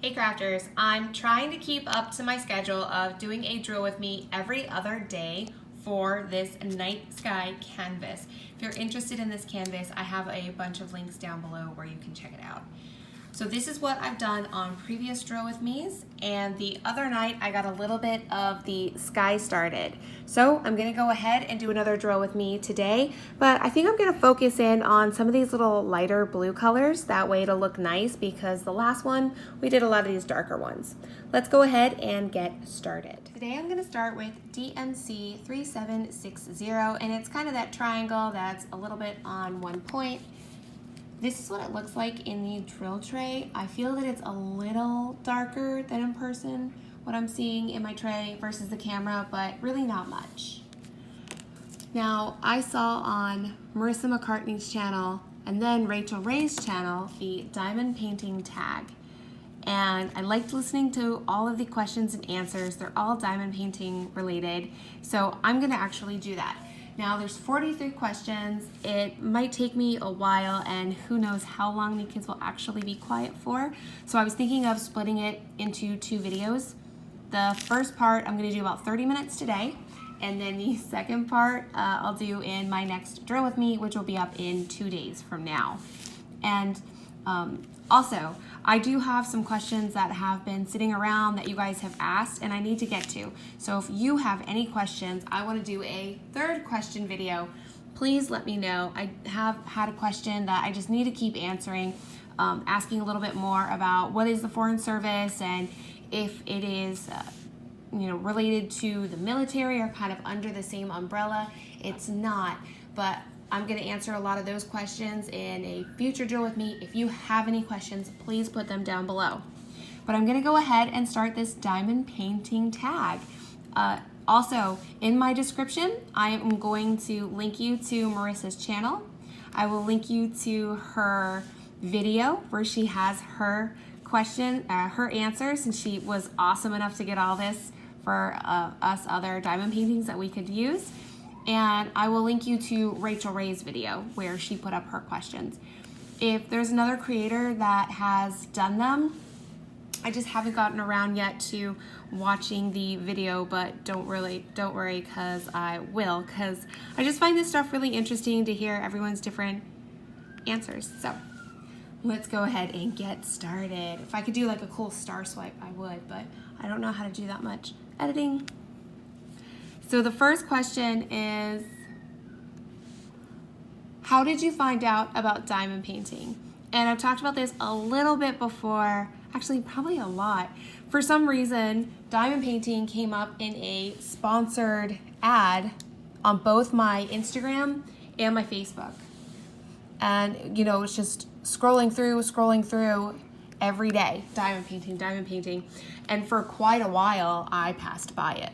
Hey crafters, I'm trying to keep up to my schedule of doing a drill with me every other day for this night sky canvas. If you're interested in this canvas, I have a bunch of links down below where you can check it out. So this is what I've done on previous drill with me's, and the other night I got a little bit of the sky started. So I'm gonna go ahead and do another drill with me today, but I think I'm gonna focus in on some of these little lighter blue colors. That way it'll look nice because the last one, we did a lot of these darker ones. Let's go ahead and get started. Today I'm gonna start with DMC 3760, and it's kind of that triangle that's a little bit on one point. This is what it looks like in the drill tray. I feel that it's a little darker than in person, what I'm seeing in my tray versus the camera, but really not much. Now, I saw on Marissa McCartney's channel and then Rachel Rae's channel the diamond painting tag. And I liked listening to all of the questions and answers. They're all diamond painting related, so I'm gonna actually do that. Now there's 43 questions. It might take me a while, and who knows how long the kids will actually be quiet for. So I was thinking of splitting it into 2 videos. The first part I'm gonna do about 30 minutes today, and then the second part I'll do in my next drill with me, which will be up in 2 days from now. And also, I do have some questions that have been sitting around that you guys have asked and I need to get to. So if you have any questions, I want to do a 3rd question video. Please let me know. I have had a question that I just need to keep answering, asking a little bit more about what is the Foreign Service and if it is related to the military or kind of under the same umbrella. It's not, but I'm going to answer a lot of those questions in a future drill with me. If you have any questions, please put them down below. But I'm going to go ahead and start this diamond painting tag. Also, in my description, I am going to link you to Marissa's channel. I will link you to her video where she has her her answers, and she was awesome enough to get all this for us other diamond paintings that we could use. And I will link you to Rachel Rae's video where she put up her questions. If there's another creator that has done them, I just haven't gotten around yet to watching the video, but don't worry, because I will, because I just find this stuff really interesting to hear everyone's different answers. So let's go ahead and get started. If I could do like a cool star swipe, I would, but I don't know how to do that much editing. So the first question is, how did you find out about diamond painting? And I've talked about this a little bit before, actually probably a lot. For some reason, diamond painting came up in a sponsored ad on both my Instagram and my Facebook. And it's just scrolling through every day, diamond painting. And for quite a while, I passed by it.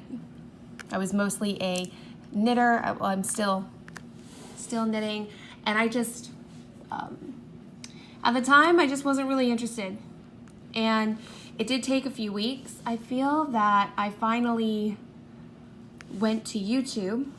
I was mostly a knitter. I'm still knitting, and I just at the time I just wasn't really interested. And it did take a few weeks. I feel that I finally went to YouTube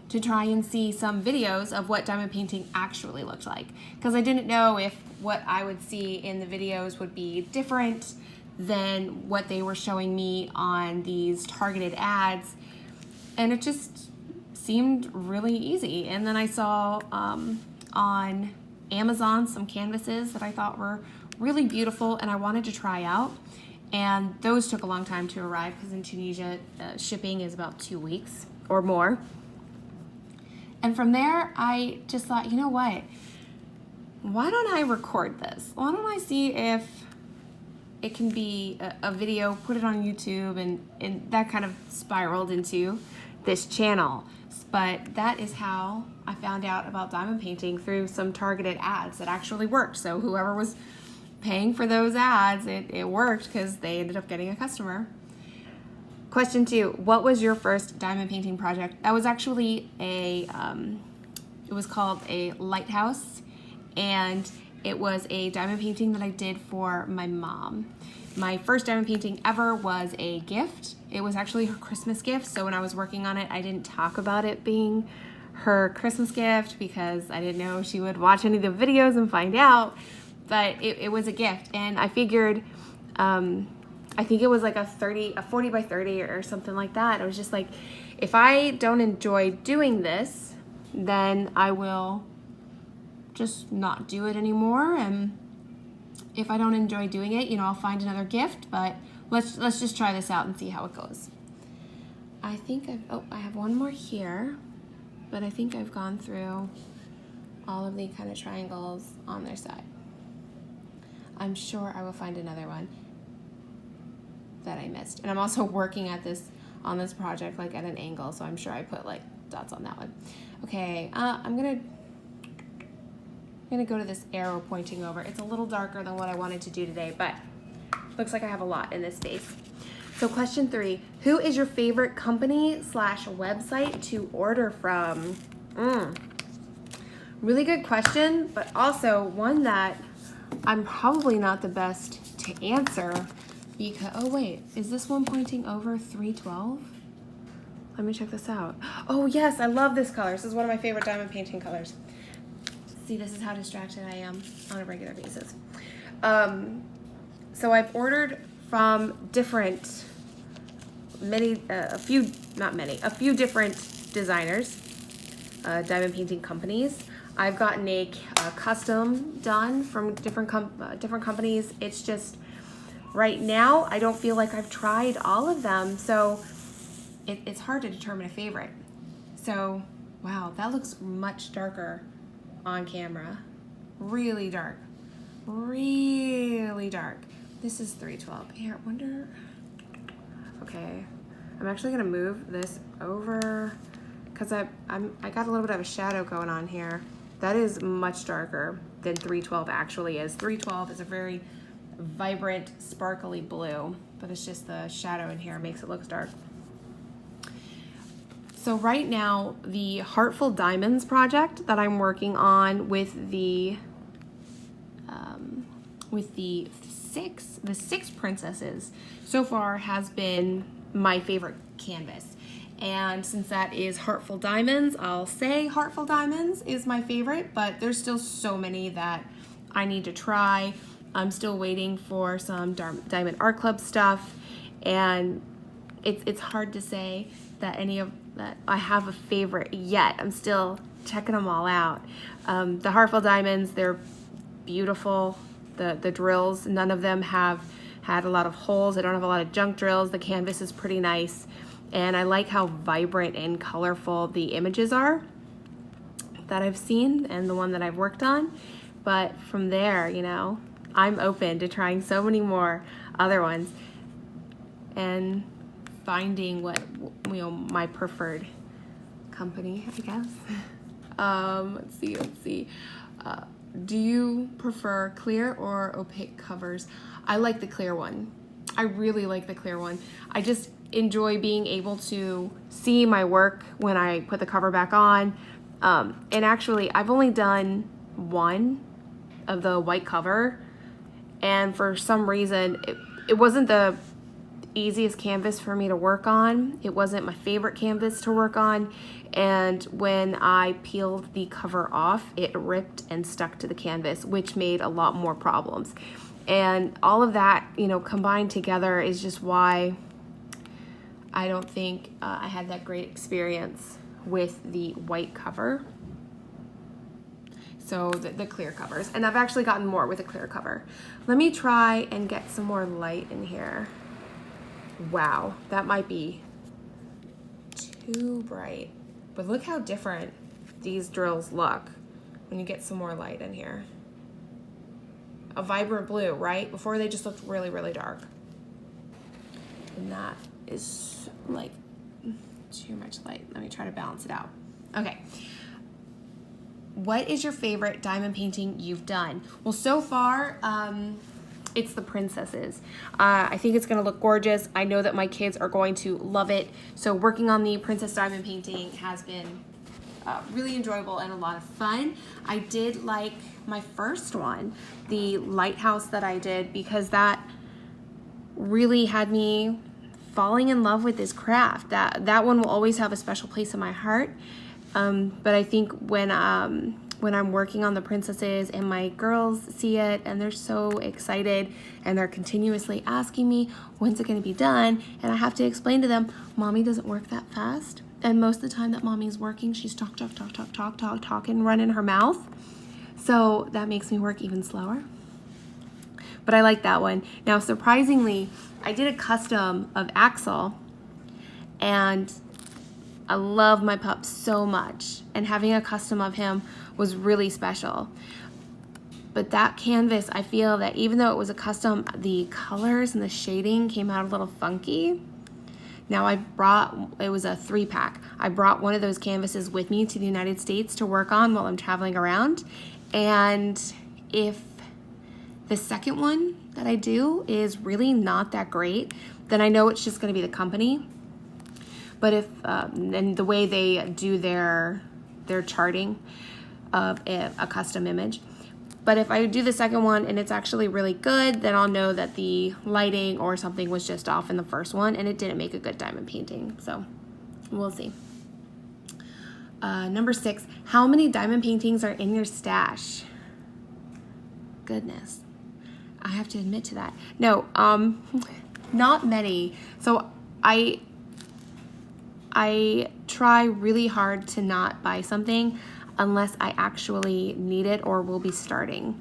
to try and see some videos of what diamond painting actually looked like, because I didn't know if what I would see in the videos would be different than what they were showing me on these targeted ads, and it just seemed really easy. And then I saw on Amazon some canvases that I thought were really beautiful and I wanted to try out, and those took a long time to arrive because in Tunisia shipping is about 2 weeks or more. And from there I just thought, you know what, why don't I record this? Why don't I see if it can be a video, put it on YouTube, and that kind of spiraled into this channel. But that is how I found out about diamond painting, through some targeted ads that actually worked. So whoever was paying for those ads, it worked because they ended up getting a customer. Question 2, what was your first diamond painting project? That was actually it was called a lighthouse, and it was a diamond painting that I did for my mom. My first diamond painting ever was a gift. It was actually her Christmas gift, so when I was working on it, I didn't talk about it being her Christmas gift because I didn't know she would watch any of the videos and find out, but it was a gift, and I figured I think it was like a 40 by 30 or something like that. I was just like, if I don't enjoy doing this, then I will just not do it anymore. And if I don't enjoy doing it, you know, I'll find another gift, but let's just try this out and see how it goes. I think I have one more here, but I think I've gone through all of the kind of triangles on their side. I'm sure I will find another one that I missed. And I'm also working on this project like at an angle, so I'm sure I put like dots on that one. Okay, I'm gonna go to this arrow pointing over. It's a little darker than what I wanted to do today, but looks like I have a lot in this space. So question 3, who is your favorite company/website to order from? Really good question, but also one that I'm probably not the best to answer because, oh wait, is this one pointing over 312? Let me check this out. Oh yes, I love this color. This is one of my favorite diamond painting colors. See, this is how distracted I am on a regular basis. So I've ordered from different, a few different designers, diamond painting companies. I've gotten a custom done from different companies. It's just, right now, I don't feel like I've tried all of them, so it's hard to determine a favorite. So, wow, that looks much darker on camera. Really dark. Really dark. This is 312. Here, I wonder. Okay, I'm actually gonna move this over because I got a little bit of a shadow going on here. That is much darker than 312 actually is. 312 is a very vibrant, sparkly blue, but it's just the shadow in here makes it look dark. So right now, the Heartful Diamonds project that I'm working on with the six princesses so far has been my favorite canvas. And since that is Heartful Diamonds, I'll say Heartful Diamonds is my favorite, but there's still so many that I need to try. I'm still waiting for some Diamond Art Club stuff, and it's hard to say that that I have a favorite yet. I'm still checking them all out. The Heartful Diamonds, they're beautiful. The drills, none of them have had a lot of holes. I don't have a lot of junk drills. The canvas is pretty nice. And I like how vibrant and colorful the images are that I've seen and the one that I've worked on. But from there, you know, I'm open to trying so many more other ones and finding what, you know, my preferred company, I guess. Let's see. Do you prefer clear or opaque covers? I like the clear one. I really like the clear one. I just enjoy being able to see my work when I put the cover back on. And actually, I've only done one of the white cover, and for some reason, it wasn't the easiest canvas for me to work on. It wasn't my favorite canvas to work on, and when I peeled the cover off, it ripped and stuck to the canvas, which made a lot more problems. And all of that, you know, combined together is just why I don't think I had that great experience with the white cover. So the clear covers, and I've actually gotten more with a clear cover. Let me try and get some more light in here. Wow, that might be too bright, but look how different these drills look when you get some more light in here. A vibrant blue, right? Before they just looked really, really dark. And that is like too much light. Let me try to balance it out. Okay. What is your favorite diamond painting you've done? Well, so far, it's the princesses. I think it's gonna look gorgeous. I know that my kids are going to love it. So working on the princess diamond painting has been really enjoyable and a lot of fun. I did like my first one, the lighthouse that I did, because that really had me falling in love with this craft. That one will always have a special place in my heart. But I think when when I'm working on the princesses and my girls see it and they're so excited and they're continuously asking me, when's it gonna be done? And I have to explain to them, Mommy doesn't work that fast. And most of the time that Mommy's working, she's talking, running her mouth. So that makes me work even slower. But I like that one. Now, surprisingly, I did a custom of Axel, and I love my pup so much, and having a custom of him was really special. But that canvas, I feel that even though it was a custom, the colors and the shading came out a little funky. Now it was a 3-pack. I brought one of those canvases with me to the United States to work on while I'm traveling around. And if the second one that I do is really not that great, then I know it's just gonna be the company. But if, and the way they do their charting of a custom image. But if I do the second one and it's actually really good, then I'll know that the lighting or something was just off in the first one and it didn't make a good diamond painting. So we'll see. Number 6, how many diamond paintings are in your stash? Goodness, I have to admit to that. No, not many. So I try really hard to not buy something unless I actually need it or will be starting,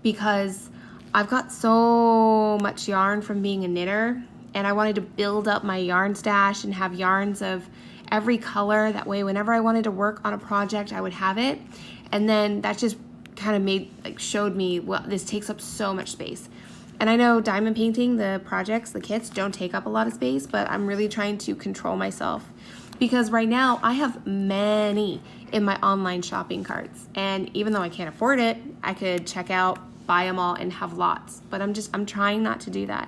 because I've got so much yarn from being a knitter and I wanted to build up my yarn stash and have yarns of every color. That way, whenever I wanted to work on a project, I would have it. And then that just kind of showed me, well, this takes up so much space. And I know diamond painting, the projects, the kits don't take up a lot of space, but I'm really trying to control myself, because right now I have many in my online shopping carts. And even though I can't afford it, I could check out, buy them all and have lots, but I'm trying not to do that.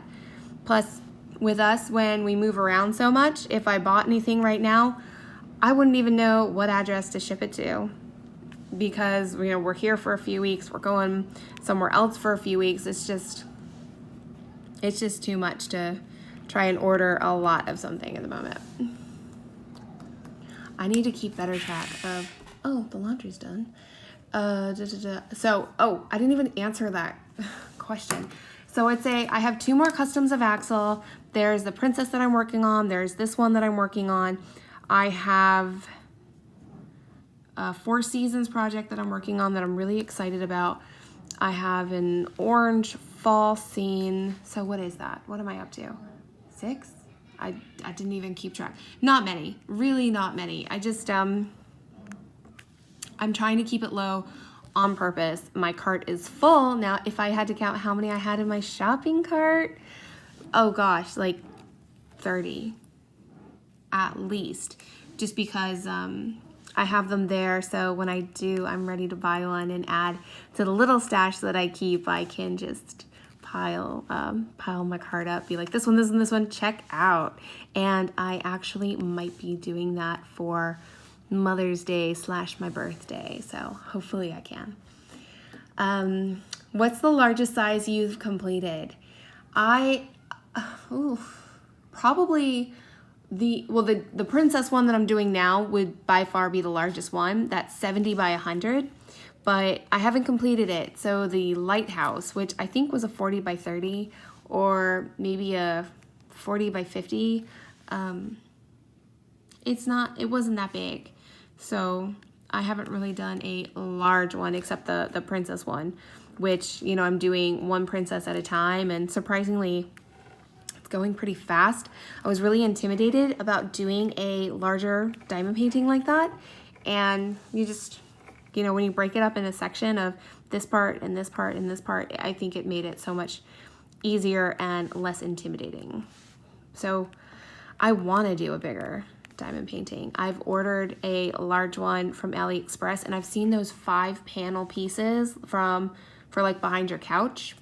Plus, with us, when we move around so much, if I bought anything right now, I wouldn't even know what address to ship it to, because we're here for a few weeks, we're going somewhere else for a few weeks. It's just too much to try and order a lot of something at the moment. I need to keep better track of, oh, the laundry's done. So, I didn't even answer that question. So I'd say I have 2 more customs of Axel. There's the princess that I'm working on. There's this one that I'm working on. I have a 4 Seasons project that I'm working on that I'm really excited about. I have an orange fall scene. So what is that? What am I up to? 6? I didn't even keep track. Not many, really not many. I just, I'm trying to keep it low on purpose. My cart is full. Now, if I had to count how many I had in my shopping cart, oh gosh, like 30 at least, just because I have them there. So when I do, I'm ready to buy one and add to the little stash that I keep. I can just pile my cart up, be like, this one, this one, this one, check out. And I actually might be doing that for Mother's Day / my birthday, so hopefully I can. What's the largest size you've completed? Probably the princess one that I'm doing now would by far be the largest one. That's 70 by 100, but I haven't completed it. So the lighthouse, which I think was a 40 by 30 or maybe a 40 by 50, it wasn't that big. So I haven't really done a large one except the princess one, which, I'm doing one princess at a time, and surprisingly, it's going pretty fast. I was really intimidated about doing a larger diamond painting like that. And you just, when you break it up in a section of this part and this part and this part, I think it made it so much easier and less intimidating. So I want to do a bigger diamond painting. I've ordered a large one from AliExpress, and I've seen those 5-panel pieces for like behind your couch.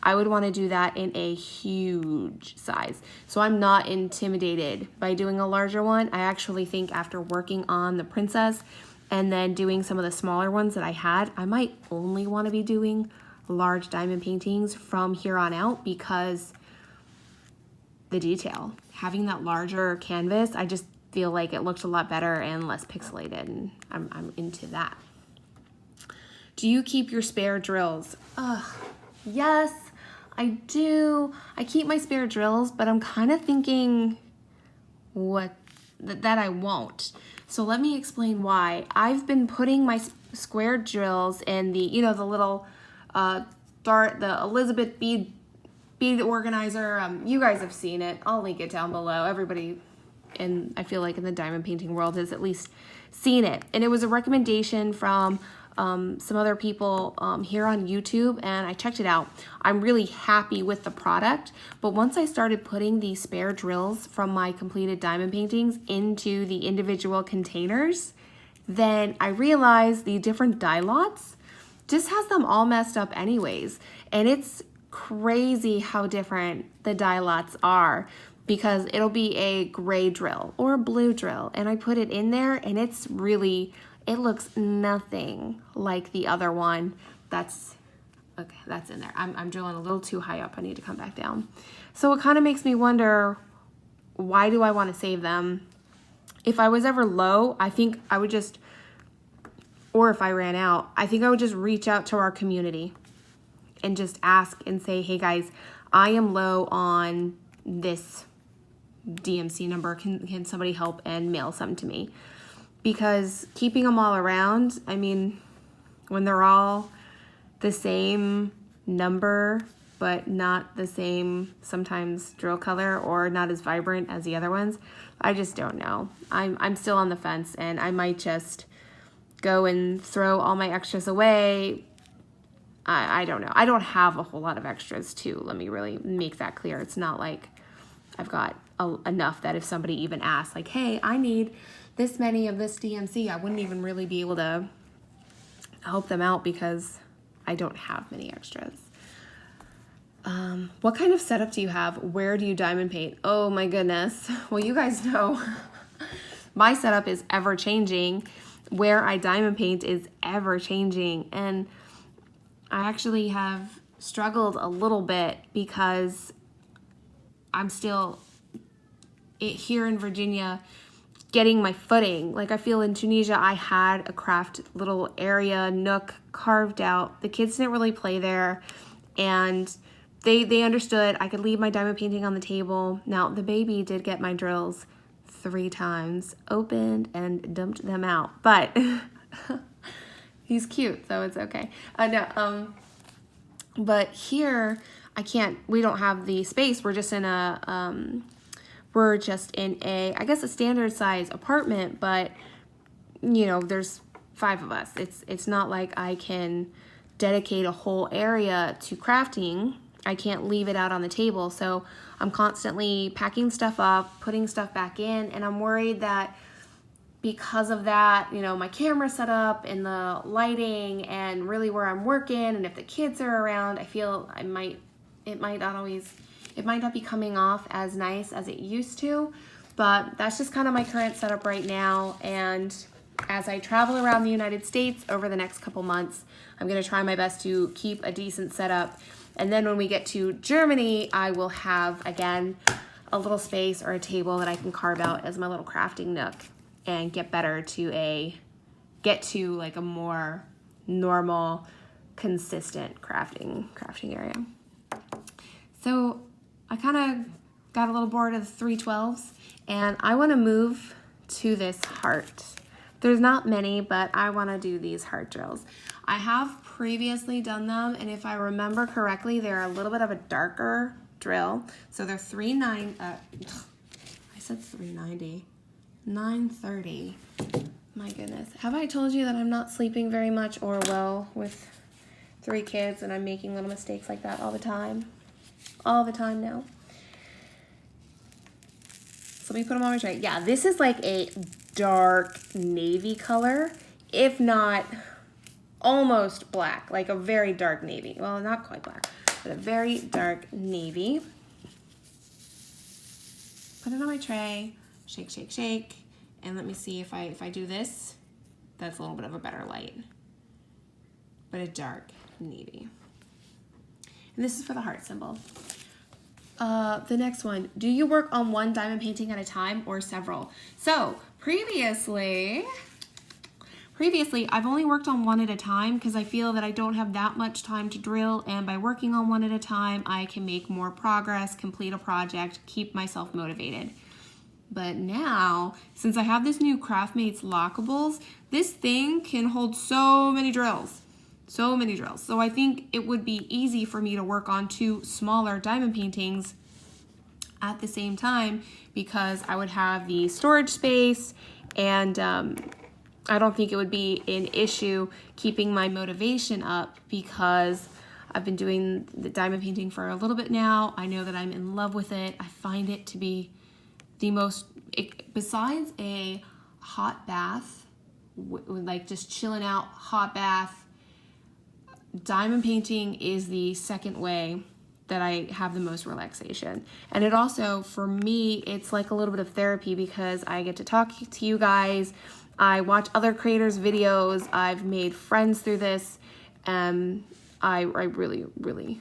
I would want to do that in a huge size. So I'm not intimidated by doing a larger one. I actually think after working on the princess and then doing some of the smaller ones that I had, I might only want to be doing large diamond paintings from here on out, because the detail, having that larger canvas, I just feel like it looked a lot better and less pixelated, and I'm into that. Do you keep your spare drills? Yes, I do. I keep my spare drills, but I'm kind of thinking that I won't. So let me explain why. I've been putting my square drills in the, you know, the little the Elizabeth bead organizer. You guys have seen it. I'll link it down below. Everybody, and I feel like in the diamond painting world, has at least seen it. And it was a recommendation from some other people here on YouTube, and I checked it out. I'm really happy with the product, but once I started putting the spare drills from my completed diamond paintings into the individual containers, then I realized the different dye lots just has them all messed up anyways. And it's crazy how different the dye lots are, because it'll be a gray drill or a blue drill, and I put it in there and it's really, it looks nothing like the other one. That's in there. I'm drilling a little too high up. I need to come back down. So it kind of makes me wonder, why do I want to save them? If I was ever low, I think I would just, or if I ran out, I think I would just reach out to our community and just ask and say, hey guys, I am low on this DMC number. Can somebody help and mail something to me? Because keeping them all around, I mean, when they're all the same number, but not the same sometimes drill color or not as vibrant as the other ones, I just don't know. I'm still on the fence, and I might just go and throw all my extras away. I don't know. I don't have a whole lot of extras too. Let me really make that clear. It's not like I've got enough that if somebody even asks, like, hey, I need this many of this DMC, I wouldn't even really be able to help them out because I don't have many extras. What kind of setup do you have? Where do you diamond paint? Oh my goodness. Well, you guys know my setup is ever changing. Where I diamond paint is ever changing. And I actually have struggled a little bit because I'm still here in Virginia getting my footing. Like, I feel in Tunisia I had a craft little area, nook carved out. The kids didn't really play there, and they understood I could leave my diamond painting on the table. Now, the baby did get my drills 3 times, opened and dumped them out, but he's cute, so it's okay. But here I can't, we don't have the space. We're just in a I guess a standard size apartment, but you know, there's 5 of us. It's not like I can dedicate a whole area to crafting. I can't leave it out on the table. So I'm constantly packing stuff up, putting stuff back in, and I'm worried that because of that, you know, my camera setup and the lighting and really where I'm working, and if the kids are around, I feel it might not be coming off as nice as it used to. But that's just kind of my current setup right now. And as I travel around the United States over the next couple months, I'm going to try my best to keep a decent setup. And then when we get to Germany, I will have, again, a little space or a table that I can carve out as my little crafting nook and get to like a more normal, consistent crafting area. So I kind of got a little bored of the 312s, and I want to move to this heart. There's not many, but I want to do these heart drills. I have previously done them, and if I remember correctly, they're a little bit of a darker drill. So they're 930. My goodness. Have I told you that I'm not sleeping very much or well with 3 kids, and I'm making little mistakes like that all the time? All the time now. So let me put them on my tray. Yeah, this is like a dark navy color, if not almost black, like a very dark navy. Well, not quite black, but a very dark navy. Put it on my tray, shake, shake, shake, and let me see if I do this. That's a little bit of a better light, but a dark navy. And this is for the heart symbol. The next one, do you work on one diamond painting at a time or several? So previously Previously, I've only worked on one at a time because I feel that I don't have that much time to drill, and by working on one at a time, I can make more progress, complete a project, keep myself motivated. But now, since I have this new Craftmates lockables, this thing can hold so many drills. So many drills. So I think it would be easy for me to work on 2 smaller diamond paintings at the same time because I would have the storage space, and I don't think it would be an issue keeping my motivation up because I've been doing the diamond painting for a little bit now. I know that I'm in love with it. I find it to be the most, besides a hot bath, like just chilling out, hot bath, diamond painting is the second way that I have the most relaxation. And it also, for me, it's like a little bit of therapy because I get to talk to you guys. I watch other creators' videos. I've made friends through this. I really, really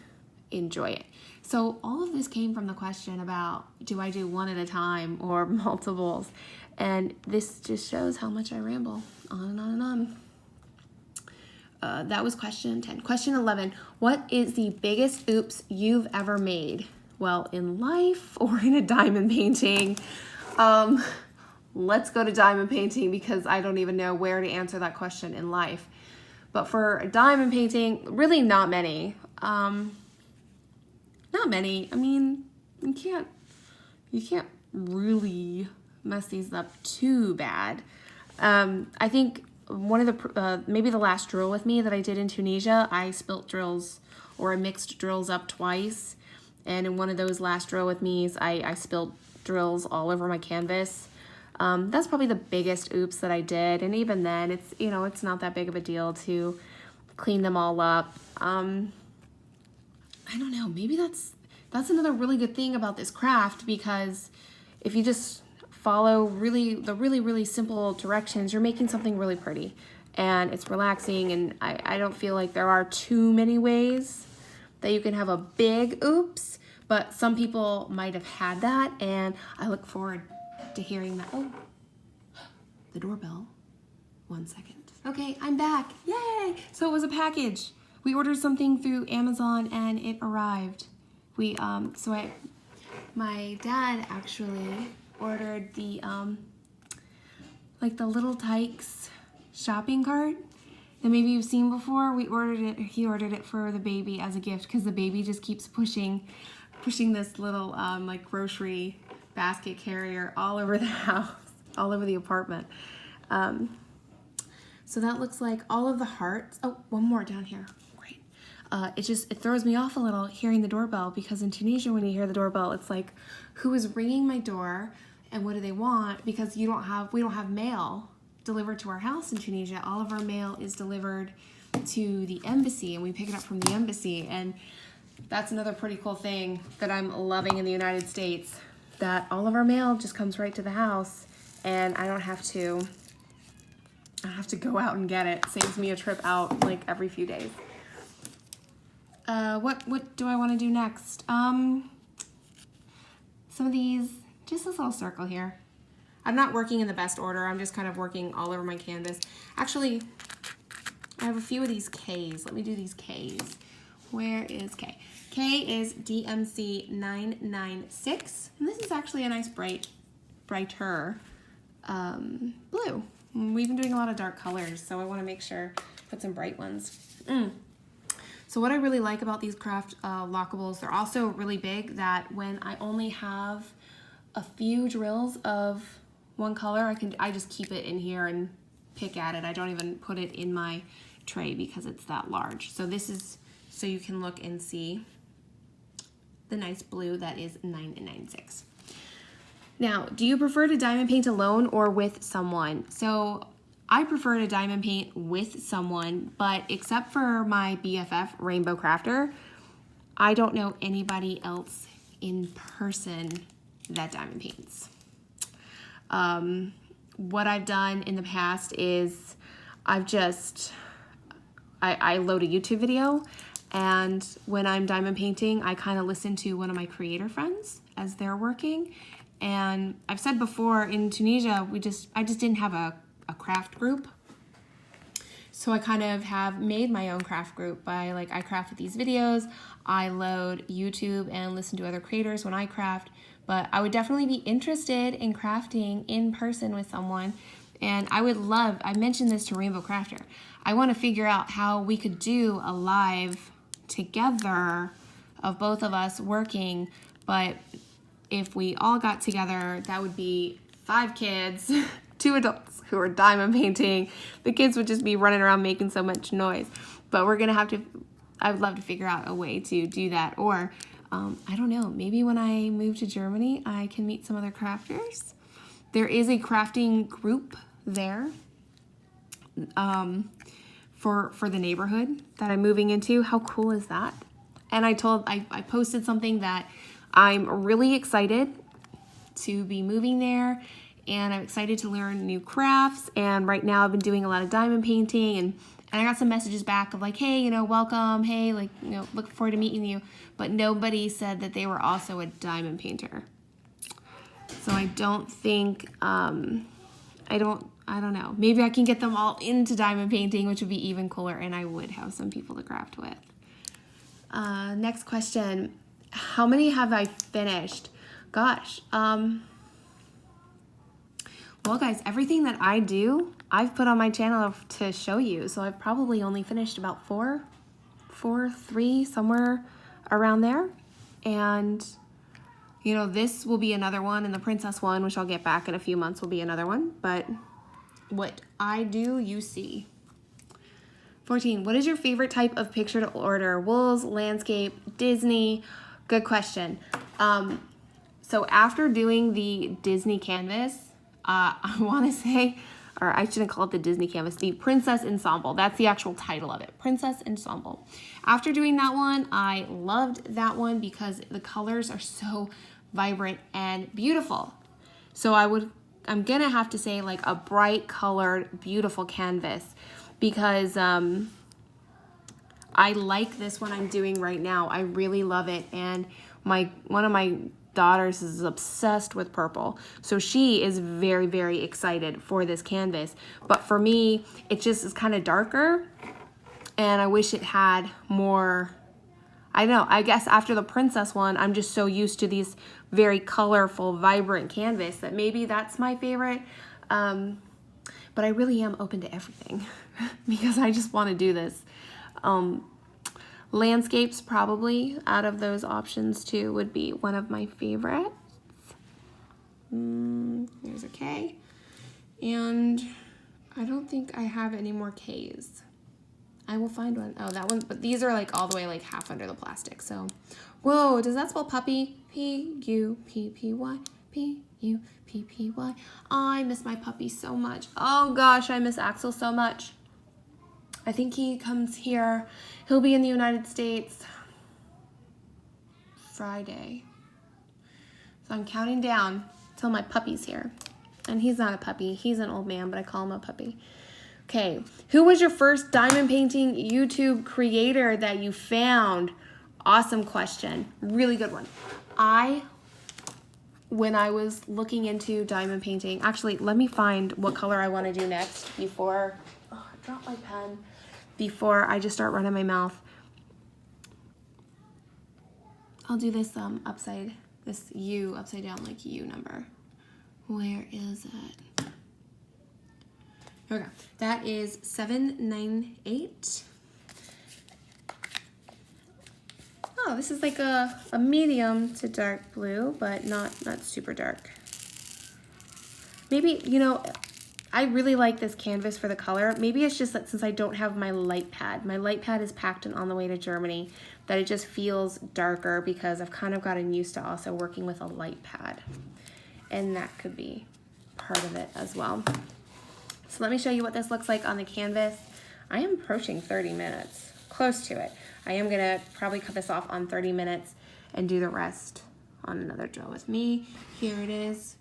enjoy it. So all of this came from the question about, do I do one at a time or multiples? And this just shows how much I ramble on and on and on. That was question 10. Question 11, what is the biggest oops you've ever made? Well, in life or in a diamond painting? Let's go to diamond painting because I don't even know where to answer that question in life. But for a diamond painting, really not many. Not many. I mean, you can't really mess these up too bad. I think one of the, maybe the last drill with me that I did in Tunisia, I spilt drills, or I mixed drills up twice. And in one of those last drill with me's, I spilled drills all over my canvas. That's probably the biggest oops that I did. And even then, it's, you know, it's not that big of a deal to clean them all up. I don't know, maybe that's another really good thing about this craft, because if you just follow the really simple directions, you're making something really pretty and it's relaxing. And I don't feel like there are too many ways that you can have a big oops, but some people might have had that, and I look forward to hearing that. Oh, the doorbell. 1 second. Okay, I'm back. Yay! So it was a package. We ordered something through Amazon and it arrived. My dad actually ordered the like the Little Tykes shopping cart that maybe you've seen before. He ordered it for the baby as a gift because the baby just keeps pushing this little like grocery basket carrier all over the house, all over the apartment. So that looks like all of the hearts. Oh, one more down here. Great. It throws me off a little hearing the doorbell, because in Tunisia, when you hear the doorbell, it's like, who is ringing my door and what do they want? Because we don't have mail delivered to our house in Tunisia. All of our mail is delivered to the embassy, and we pick it up from the embassy. And that's another pretty cool thing that I'm loving in the United States, that all of our mail just comes right to the house, and I don't have to go out and get it. It saves me a trip out like every few days. What do I want to do next? Some of these, just this little circle here. I'm not working in the best order. I'm just kind of working all over my canvas. Actually, I have a few of these Ks. Let me do these Ks. Where is K? K is DMC 996. And this is actually a nice brighter blue. We've been doing a lot of dark colors, so I want to make sure I put some bright ones. So what I really like about these craft lockables, they're also really big, that when I only have a few drills of one color, I just keep it in here and pick at it. I don't even put it in my tray because it's that large. So this is so you can look and see the nice blue that is 996. Now, do you prefer to diamond paint alone or with someone? So I prefer to diamond paint with someone, but except for my BFF, RainbowCrafter, I don't know anybody else in person that diamond paints. What I've done in the past is I load a YouTube video, and when I'm diamond painting, I kind of listen to one of my creator friends as they're working. And I've said before, in Tunisia, I just didn't have a craft group. So I kind of have made my own craft group by like, I craft with these videos, I load YouTube and listen to other creators when I craft, but I would definitely be interested in crafting in person with someone. And I would love, I mentioned this to RainbowCrafter, I want to figure out how we could do a live together of both of us working, but if we all got together, that would be 5 kids, 2 adults who are diamond painting. The kids would just be running around making so much noise. But we're gonna have to, I would love to figure out a way to do that. Or, I don't know, maybe when I move to Germany, I can meet some other crafters. There is a crafting group there for the neighborhood that I'm moving into. How cool is that? And I posted something that I'm really excited to be moving there, and I'm excited to learn new crafts. And right now I've been doing a lot of diamond painting, and I got some messages back of like, hey, you know, welcome, hey, like, you know, look forward to meeting you. But nobody said that they were also a diamond painter. So I don't think, I don't know. Maybe I can get them all into diamond painting, which would be even cooler, and I would have some people to craft with. Next question. How many have I finished? Gosh. Well, guys, everything that I do, I've put on my channel to show you. So I've probably only finished about 3, somewhere around there. And, you know, this will be another one, and the princess one, which I'll get back in a few months, will be another one. But what I do, you see. 14, what is your favorite type of picture to order? Wools, landscape, Disney? Good question. So after doing the Disney canvas, I want to say, or I shouldn't call it the Disney canvas, the Princess Ensemble. That's the actual title of it, Princess Ensemble. After doing that one, I loved that one because the colors are so vibrant and beautiful. So I'm gonna have to say like a bright colored, beautiful canvas, because I like this one I'm doing right now. I really love it, and one of my daughters is obsessed with purple, so she is very, very excited for this canvas. But for me, it just is kind of darker, and I wish it had more. I don't know, I guess after the princess one, I'm just so used to these very colorful, vibrant canvas that maybe that's my favorite. But I really am open to everything because I just want to do this. Landscapes probably out of those options too would be one of my favorites. There's a K. And I don't think I have any more Ks. I will find one. Oh, that one, but these are like all the way like half under the plastic. So, whoa, does that spell puppy? P-U-P-P-Y, P-U-P-P-Y. I miss my puppy so much. Oh gosh, I miss Axel so much. I think he comes here. He'll be in the United States Friday. So I'm counting down till my puppy's here. And he's not a puppy. He's an old man, but I call him a puppy. Okay, who was your first diamond painting YouTube creator that you found? Awesome question. Really good one. When I was looking into diamond painting, actually, let me find what color I want to do next before, oh, I dropped my pen, before I just start running my mouth. I'll do this this U upside down, like U number. Where is it? Here we go. That is 798. Oh, this is like a medium to dark blue, but not super dark. Maybe, you know, I really like this canvas for the color. Maybe it's just that since I don't have my light pad is packed and on the way to Germany, that it just feels darker because I've kind of gotten used to also working with a light pad. And that could be part of it as well. So let me show you what this looks like on the canvas. I am approaching 30 minutes, close to it. I am gonna probably cut this off on 30 minutes and do the rest on another drill with me. Here it is.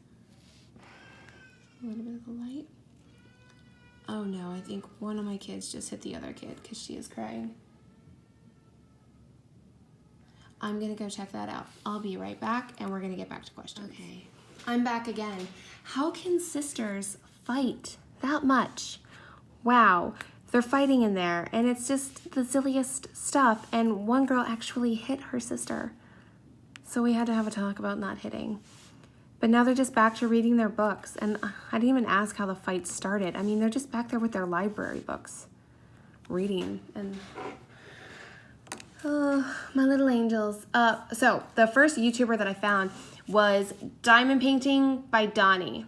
A little bit of the light. Oh no, I think one of my kids just hit the other kid because she is crying. I'm gonna go check that out. I'll be right back and we're gonna get back to questions. Okay, I'm back again. How can sisters fight that much? Wow, they're fighting in there, and it's just the silliest stuff. And one girl actually hit her sister. So we had to have a talk about not hitting. But now they're just back to reading their books. And I didn't even ask how the fight started. I mean, they're just back there with their library books, reading. And oh, my little angels. So the first YouTuber that I found was Diamond Painting by Donnie.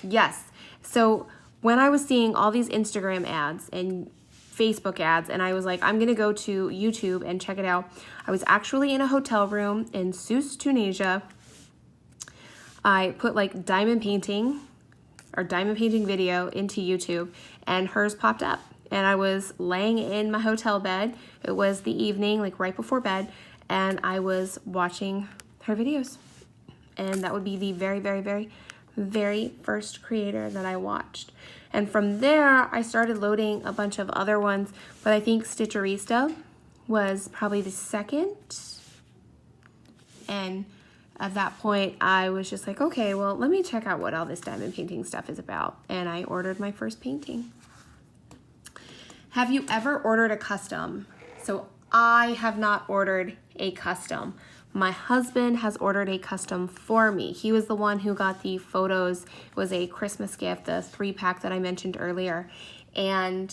Yes. So when I was seeing all these Instagram ads and Facebook ads, and I was like, I'm going to go to YouTube and check it out. I was actually in a hotel room in Sousse, Tunisia. I put like diamond painting video into YouTube, and hers popped up. And I was laying in my hotel bed. It was the evening, like right before bed, and I was watching her videos. And that would be the very, very, very, very first creator that I watched. And from there, I started loading a bunch of other ones, but I think Stitcherista was probably the second. And at that point, I was just like, okay, well, let me check out what all this diamond painting stuff is about. And I ordered my first painting. Have you ever ordered a custom? So I have not ordered a custom. My husband has ordered a custom for me. He was the one who got the photos. It was a Christmas gift, the 3-pack that I mentioned earlier. And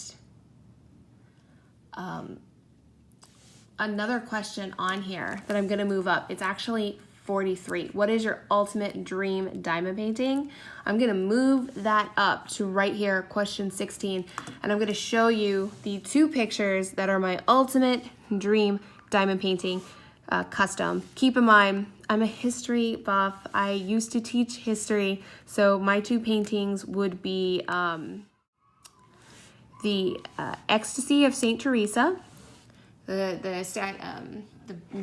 another question on here that I'm gonna move up. It's actually 43. What is your ultimate dream diamond painting? I'm gonna move that up to right here, question 16, and I'm gonna show you the 2 pictures that are my ultimate dream diamond painting custom. Keep in mind, I'm a history buff. I used to teach history, so my 2 paintings would be the Ecstasy of Saint Teresa, the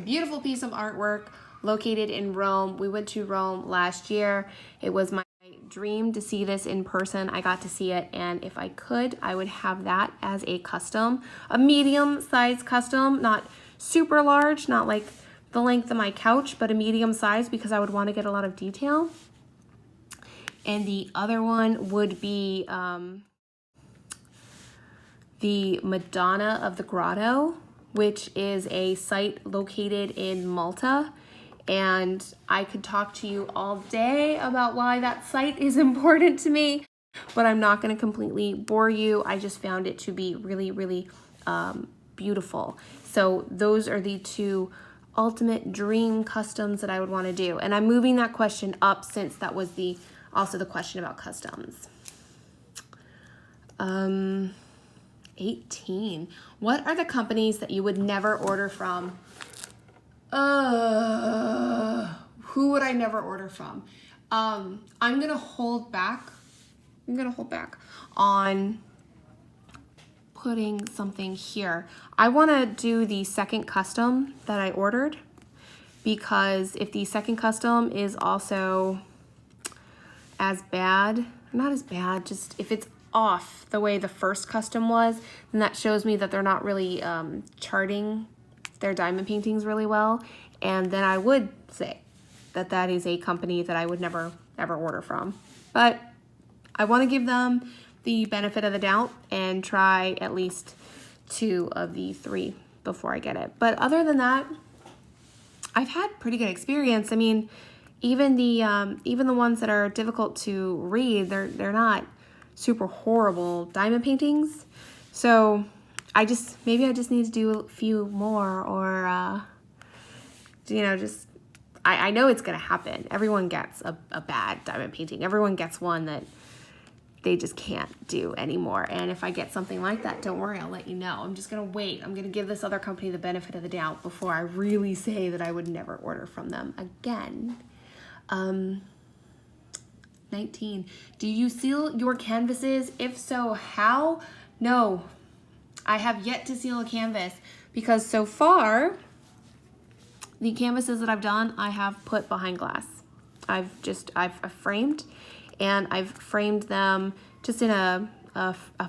beautiful piece of artwork located in Rome. We went to Rome last year. It was my dream to see this in person. I got to see it, and if I could, I would have that as a custom, a medium-sized custom, not super large, not like the length of my couch, but a medium size, because I would want to get a lot of detail. And the other one would be the Madonna of the Grotto, which is a site located in Malta. And I could talk to you all day about why that site is important to me, but I'm not going to completely bore you. I just found it to be really, really beautiful. So those are the 2 ultimate dream customs that I would want to do. And I'm moving that question up since that was also the question about customs. 18. What are the companies that you would never order from? Who would I never order from? I'm gonna hold back on putting something here. I want to do the second custom that I ordered, because if the second custom is also as bad, not as bad, just if it's off the way the first custom was, then that shows me that they're not really charting their diamond paintings really well, and then I would say that that is a company that I would never ever order from. But I want to give them the benefit of the doubt and try at least 2 of the 3 before I get it. But other than that, I've had pretty good experience. I mean, even the ones that are difficult to read, they're not super horrible diamond paintings. So maybe I just need to do a few more, or I know it's gonna happen. Everyone gets a bad diamond painting. Everyone gets one that they just can't do anymore. And if I get something like that, don't worry, I'll let you know. I'm just gonna wait. I'm gonna give this other company the benefit of the doubt before I really say that I would never order from them again. 19. Do you seal your canvases? If so, how? No, I have yet to seal a canvas, because so far, the canvases that I've done, I have put behind glass. I've framed, and I've framed them just in a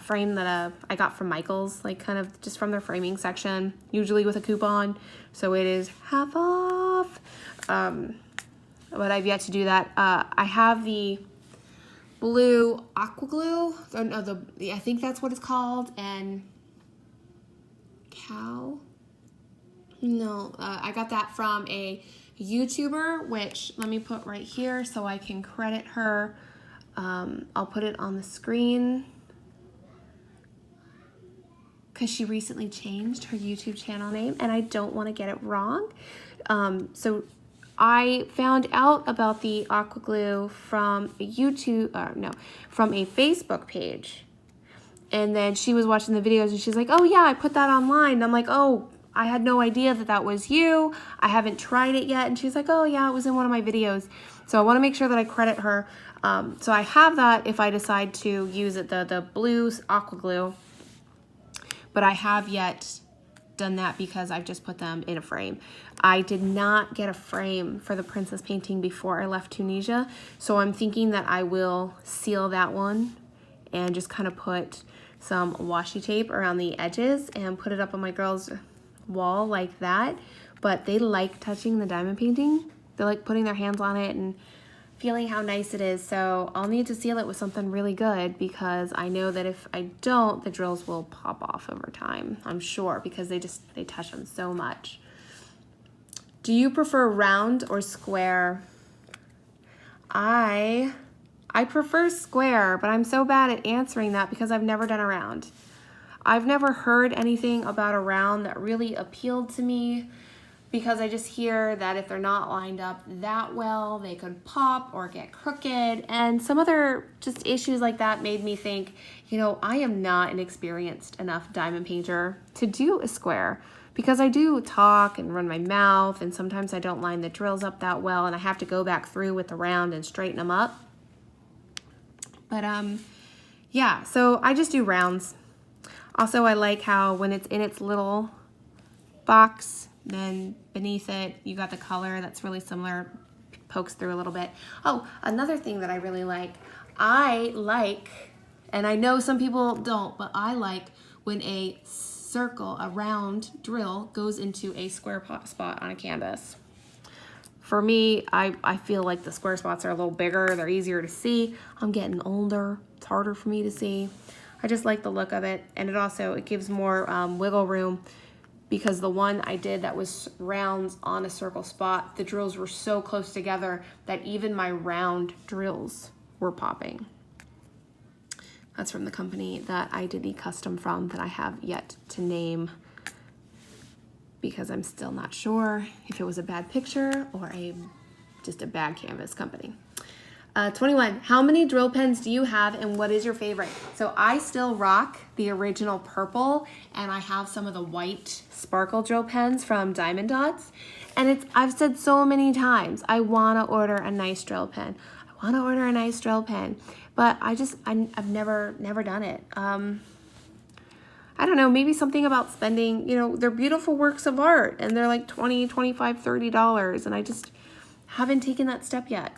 frame that I got from Michael's, like kind of just from their framing section, usually with a coupon, so it is half off. But I've yet to do that. I have the Blue Aqua Glue. Oh, no, I think that's what it's called. And I got that from a YouTuber, which let me put right here so I can credit her. I'll put it on the screen because she recently changed her YouTube channel name and I don't want to get it wrong. So I found out about the Aqua Glue from a from a Facebook page. And then she was watching the videos and she's like, oh yeah, I put that online. And I'm like, oh, I had no idea that that was you. I haven't tried it yet. And she's like, oh yeah, it was in one of my videos. So I want to make sure that I credit her. So I have that if I decide to use it, the blue Aqua Glue. But I have yet done that because I've just put them in a frame. I did not get a frame for the princess painting before I left Tunisia. So I'm thinking that I will seal that one and just kind of put some washi tape around the edges and put it up on my girls' wall like that. But they like touching the diamond painting. They like putting their hands on it and feeling how nice it is. So I'll need to seal it with something really good because I know that if I don't, the drills will pop off over time, I'm sure, because they touch them so much. Do you prefer round or square? I prefer square, but I'm so bad at answering that because I've never done a round. I've never heard anything about a round that really appealed to me because I just hear that if they're not lined up that well, they could pop or get crooked. And some other just issues like that made me think, you know, I am not an experienced enough diamond painter to do a square because I do talk and run my mouth and sometimes I don't line the drills up that well and I have to go back through with the round and straighten them up. But yeah, so I just do rounds. Also, I like how when it's in its little box, then beneath it, you got the color that's really similar, pokes through a little bit. Oh, another thing that I really like, and I know some people don't, but I like when a round drill goes into a square spot on a canvas. For me, I feel like the square spots are a little bigger, they're easier to see. I'm getting older, it's harder for me to see. I just like the look of it, and it gives more wiggle room because the one I did that was rounds on a circle spot, the drills were so close together that even my round drills were popping. That's from the company that I did the custom from that I have yet to name because I'm still not sure if it was a bad picture or just a bad canvas company. 21, how many drill pens do you have and what is your favorite? So I still rock the original purple and I have some of the white sparkle drill pens from Diamond Dots. And I've said so many times, I wanna order a nice drill pen. I wanna order a nice drill pen, but I've never done it. I don't know, maybe something about spending, you know, they're beautiful works of art and they're like $20, $25, $30 and I just haven't taken that step yet.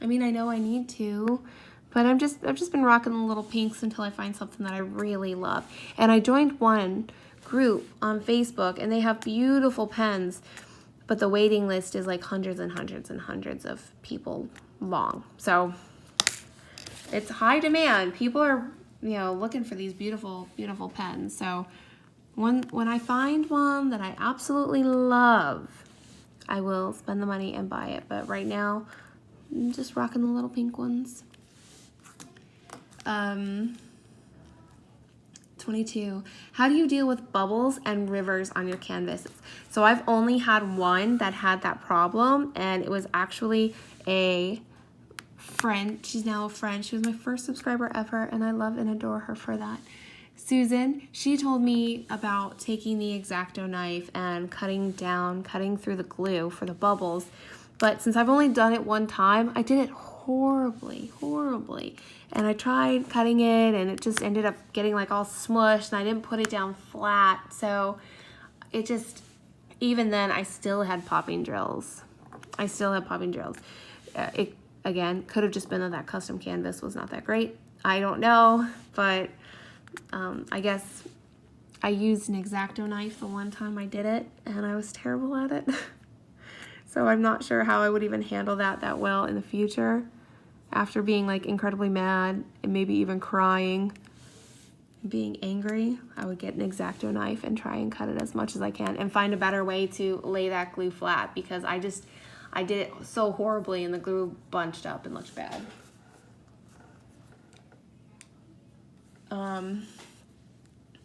I mean, I know I need to, but I've just been rocking the little pinks until I find something that I really love. And I joined one group on Facebook and they have beautiful pens, but the waiting list is like hundreds and hundreds and hundreds of people long. So it's high demand. People are, you know, looking for these beautiful, beautiful pens. So when I find one that I absolutely love, I will spend the money and buy it. But right now, I'm just rocking the little pink ones. 22. How do you deal with bubbles and rivers on your canvases? So I've only had one that had that problem, and it was actually a friend. She's now a friend. She was my first subscriber ever, and I love and adore her for that. Susan, she told me about taking the X-Acto knife and cutting through the glue for the bubbles. But since I've only done it one time, I did it horribly. And I tried cutting it and it just ended up getting like all smushed and I didn't put it down flat. So it just, even then I still had popping drills. It, again, could have just been that custom canvas was not that great. I don't know, but I guess I used an X-Acto knife the one time I did it and I was terrible at it. So I'm not sure how I would even handle that well in the future. after being like incredibly mad and maybe even crying, being angry, I would get an X-Acto knife and try and cut it as much as I can and find a better way to lay that glue flat, because I did it so horribly and the glue bunched up and looked bad.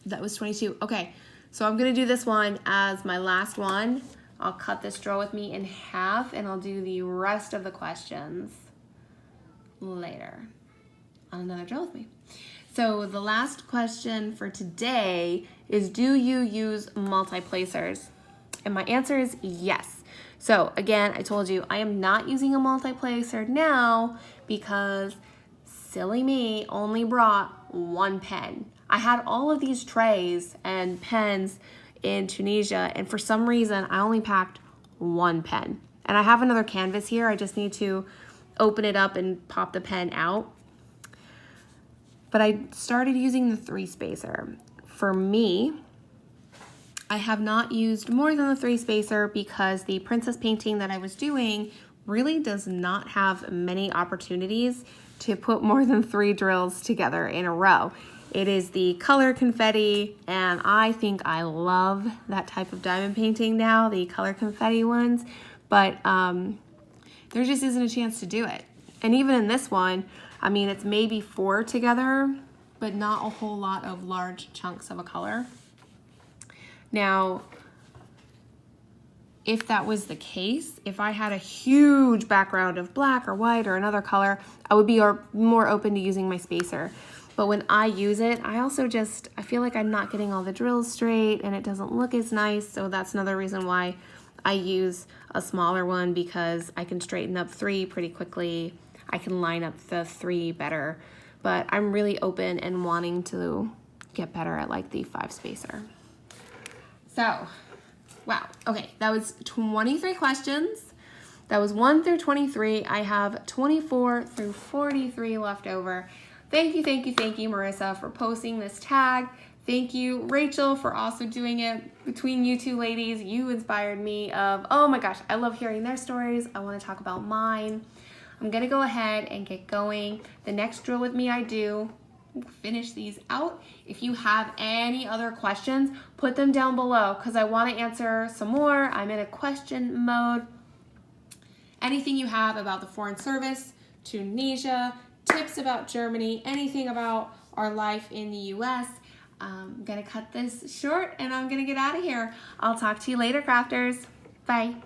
That was 22. Okay, so I'm gonna do this one as my last one. I'll cut this drill with me in half and I'll do the rest of the questions later on another drill with me. So the last question for today is, do you use multi-placers? And my answer is yes. So again, I told you I am not using a multi-placer now because silly me only brought one pen. I had all of these trays and pens in Tunisia, and for some reason I only packed one pen. And I have another canvas here. I just need to open it up and pop the pen out. But I started using the 3 spacer. For me, I have not used more than the 3 spacer because the princess painting that I was doing really does not have many opportunities to put more than 3 drills together in a row. It is the color confetti, and I think I love that type of diamond painting now, the color confetti ones, but there just isn't a chance to do it. And even in this one, I mean, it's maybe 4 together, but not a whole lot of large chunks of a color. Now, if that was the case, if I had a huge background of black or white or another color, I would be more open to using my spacer. But when I use it, I feel like I'm not getting all the drills straight and it doesn't look as nice. So that's another reason why I use a smaller one, because I can straighten up 3 pretty quickly. I can line up the 3 better, but I'm really open and wanting to get better at like the 5 spacer. So, wow. Okay, that was 23 questions. That was 1 through 23. I have 24 through 43 left over. Thank you, Marissa, for posting this tag. Thank you, Rachel, for also doing it. Between you 2 ladies, you inspired me of, oh my gosh, I love hearing their stories. I want to talk about mine. I'm going to go ahead and get going. The next drill with me I do, finish these out. If you have any other questions, put them down below because I want to answer some more. I'm in a question mode. Anything you have about the Foreign Service, Tunisia, tips about Germany, anything about our life in the US. I'm gonna cut this short and I'm gonna get out of here. I'll talk to you later, crafters. Bye.